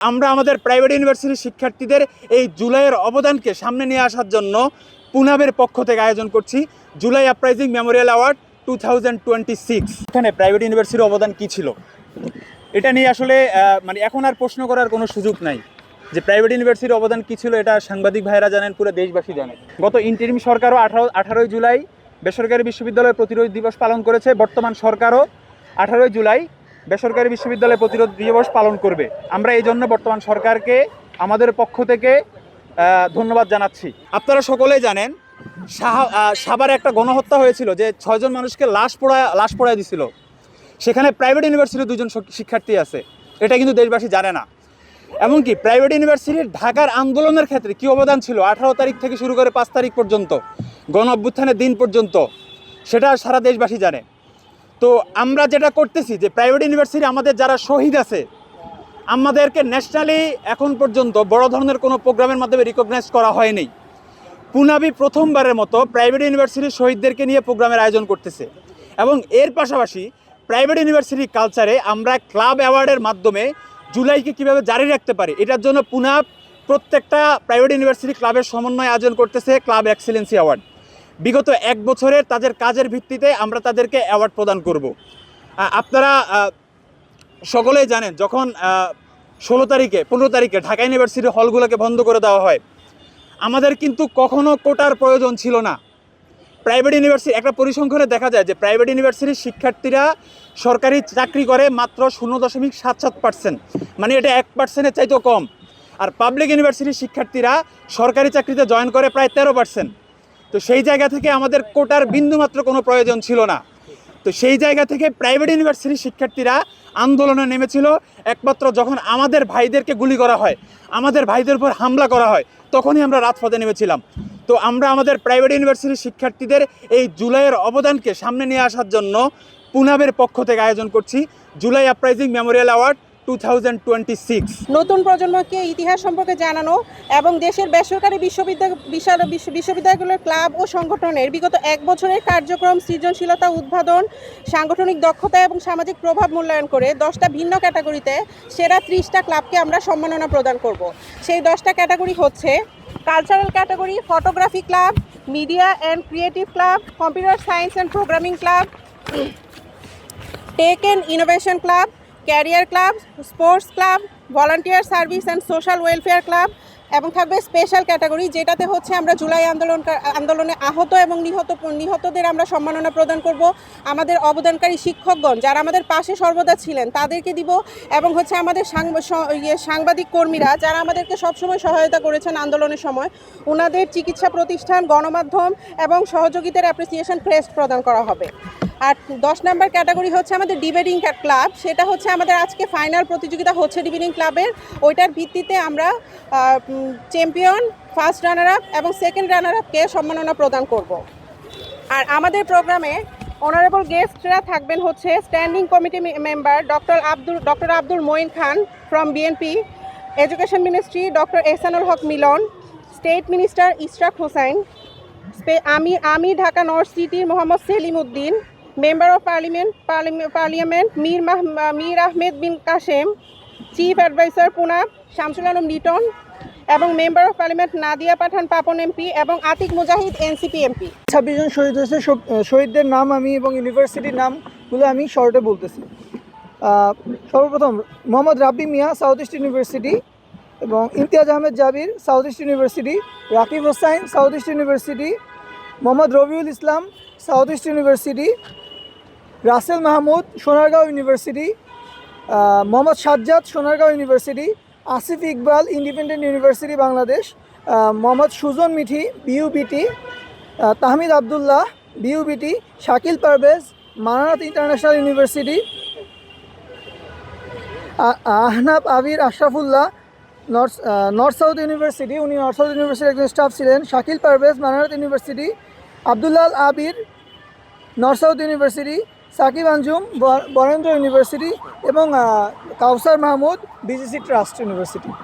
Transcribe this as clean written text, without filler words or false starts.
আমরা আমাদের প্রাইভেট ইউনিভার্সিটির শিক্ষার্থীদের এই জুলাইয়ের অবদানকে সামনে নিয়ে আসার জন্য পুনাবের পক্ষ থেকে আয়োজন করছি জুলাই আপরাইজিং মেমোরিয়াল অ্যাওয়ার্ড 2026। এখানে প্রাইভেট ইউনিভার্সিটির অবদান কী ছিল এটা নিয়ে আসলে এখন আর প্রশ্ন করার কোনো সুযোগ নাই যে প্রাইভেট ইউনিভার্সিটির অবদান কী ছিল। এটা সাংবাদিক ভাইয়েরা জানেন, পুরো দেশবাসী জানে। গত ইন্টারিম সরকারও 18 জুলাই বেসরকারি বিশ্ববিদ্যালয় প্রতিরোধ দিবস পালন করেছে। বর্তমান সরকারও 18 জুলাই বেসরকারি বিশ্ববিদ্যালয় প্রতিরোধ দিবস পালন করবে। আমরা এই জন্য বর্তমান সরকারকে আমাদের পক্ষ থেকে ধন্যবাদ জানাচ্ছি। আপনারা সকলেই জানেন সাভারে একটা গণহত্যা হয়েছিল, যে 6 জন মানুষকে লাশ পোড়ায় দিছিল। সেখানে প্রাইভেট ইউনিভার্সিটির 2 জন শিক্ষার্থী আছে, এটা কিন্তু দেশবাসী জানে না। এমনকি প্রাইভেট ইউনিভার্সিটির ঢাকার আন্দোলনের ক্ষেত্রে কী অবদান ছিল 18 তারিখ থেকে শুরু করে 5 তারিখ পর্যন্ত, গণ অভ্যুত্থানের দিন পর্যন্ত, সেটা সারা দেশবাসী জানে। তো আমরা যেটা করতেছি যে প্রাইভেট ইউনিভার্সিটি আমাদের যারা শহীদ আছে, আমাদেরকে ন্যাশনালি এখন পর্যন্ত বড় ধরনের কোনো প্রোগ্রামের মাধ্যমে রিকগনাইজ করা হয়নি। পুনাবি প্রথমবারের মতো প্রাইভেট ইউনিভার্সিটির শহীদদেরকে নিয়ে প্রোগ্রামের আয়োজন করতেছে। এবং এর পাশাপাশি প্রাইভেট ইউনিভার্সিটির কালচারে আমরা ক্লাব অ্যাওয়ার্ডের মাধ্যমে জুলাইকে কীভাবে জারি রাখতে পারি, এটার জন্য পুনাব প্রত্যেকটা প্রাইভেট ইউনিভার্সিটি ক্লাবের সমন্বয়ে আয়োজন করতেছে ক্লাব এক্সেলেন্সি অ্যাওয়ার্ড। বিগত 1 বছরের তাদের কাজের ভিত্তিতে আমরা তাদেরকে অ্যাওয়ার্ড প্রদান করব। আপনারা সকলেই জানেন, যখন 15 তারিখে ঢাকা ইউনিভার্সিটির হলগুলোকে বন্ধ করে দেওয়া হয়, আমাদের কিন্তু কখনো কোটার প্রয়োজন ছিল না। প্রাইভেট ইউনিভার্সিটি একটা পরিসংখ্যানে দেখা যায় যে প্রাইভেট ইউনিভার্সিটির শিক্ষার্থীরা সরকারি চাকরি করে মাত্র 0.77%, মানে এটা 1%-এর চাইতেও কম। আর পাবলিক ইউনিভার্সিটির শিক্ষার্থীরা সরকারি চাকরিতে জয়েন করে প্রায় 13%। তো সেই জায়গা থেকে আমাদের কোটার বিন্দুমাত্র কোনো প্রয়োজন ছিল না। তো সেই জায়গা থেকে প্রাইভেট ইউনিভার্সিটির শিক্ষার্থীরা আন্দোলনে নেমেছিল একমাত্র যখন আমাদের ভাইদেরকে গুলি করা হয়, আমাদের ভাইদের উপর হামলা করা হয়, তখনই আমরা রাজপথে নেমেছিলাম। তো আমরা আমাদের প্রাইভেট ইউনিভার্সিটির শিক্ষার্থীদের এই জুলাইয়ের অবদানকে সামনে নিয়ে আসার জন্য পুনাবের পক্ষ থেকে আয়োজন করছি জুলাই আপরাইজিং মেমোরিয়াল অ্যাওয়ার্ড 2026। নতুন প্রজন্মকে ইতিহাস সম্পর্কে জানানো এবং দেশের বেসরকারি বিশ্ববিদ্যালয়গুলোর ক্লাব ও সংগঠনের বিগত 1 বছরের কার্যক্রম, সৃজনশীলতা, উদ্ভাবন, সাংগঠনিক দক্ষতা এবং সামাজিক প্রভাব মূল্যায়ন করে 10টা ভিন্ন ক্যাটাগরিতে সেরা 30টা ক্লাবকে আমরা সম্মাননা প্রদান করব। সেই 10টা ক্যাটাগরি হচ্ছে: cultural category, photography club, media and creative club, computer science and programming club, tech and innovation club, career club, sports club, volunteer service and social welfare club, এবং থাকবে স্পেশাল ক্যাটাগরি, যেটাতে হচ্ছে আমরা জুলাই আন্দোলনে আহত এবং নিহতদের আমরা সম্মাননা প্রদান করব। আমাদের অবদানকারী শিক্ষকগণ যারা আমাদের পাশে সর্বদা ছিলেন তাদেরকে দিব, এবং হচ্ছে আমাদের সাংবাদিক কর্মীরা যারা আমাদেরকে সবসময় সহায়তা করেছেন আন্দোলনের সময়, ওনাদের চিকিৎসা প্রতিষ্ঠান, গণমাধ্যম এবং সহযোগিতার অ্যাপ্রিসিয়েশন ক্রেস্ট প্রদান করা হবে। আর 10 নম্বর ক্যাটাগরি হচ্ছে আমাদের ডিবেটিং ক্লাব। সেটা হচ্ছে আমাদের আজকে ফাইনাল প্রতিযোগিতা হচ্ছে ডিবেটিং ক্লাবের, ওইটার ভিত্তিতে আমরা চ্যাম্পিয়ন, ফার্স্ট রানার আপ এবং সেকেন্ড রানার আপকে সম্মাননা প্রদান করব। আর আমাদের প্রোগ্রামে অনারেবল গেস্টরা থাকবেন হচ্ছে standing committee member doctor Abdul Moin Khan from BNP, education ministry doctor Ehsanul Haque Milon, state minister Ishraque Hossain, আমি ঢাকা নর্থ সিটির Mohammad Selim Uddin, member of parliament Mir Ahmed Bin Kashem, chief adviser পুনাব শামসুল আলম লিটন, এবং member of parliament Nadia Pathan Papon MP এবং আতিক মুজাহিদ এনসিপি এমপি। 26 জন শহীদ হয়েছে। শহীদদের নাম আমি এবং ইউনিভার্সিটির নামগুলো আমি শর্টে বলতেছি। সর্বপ্রথম Mohammad Rabbi Mia, South East University, এবং Imtiaz Ahmed Jabir, South East University, Rakib Hossain, South East University, Mohammad Robiul Islam, South East University, Rasel Mahmud, Sonargaon University, Mohammad Sajjad, Sonargaon University, Asif Iqbal, Independent University Bangladesh, Mohammad Sujon Mithi, BUBT, Tahmid Abdullah, BUBT, Shakil Parvez, Manarat International University, Ahnab Abir Ashrafullah, North South University, উনি নর্থ সাউথ ইউনিভার্সিটির একজন স্টাফ ছিলেন, Shakil Parvez, Manarat university, Abdullah Abir, North South University, Sakib Anjum, Barendra University, এবং Kawsar Mahmud, BGC Trust university.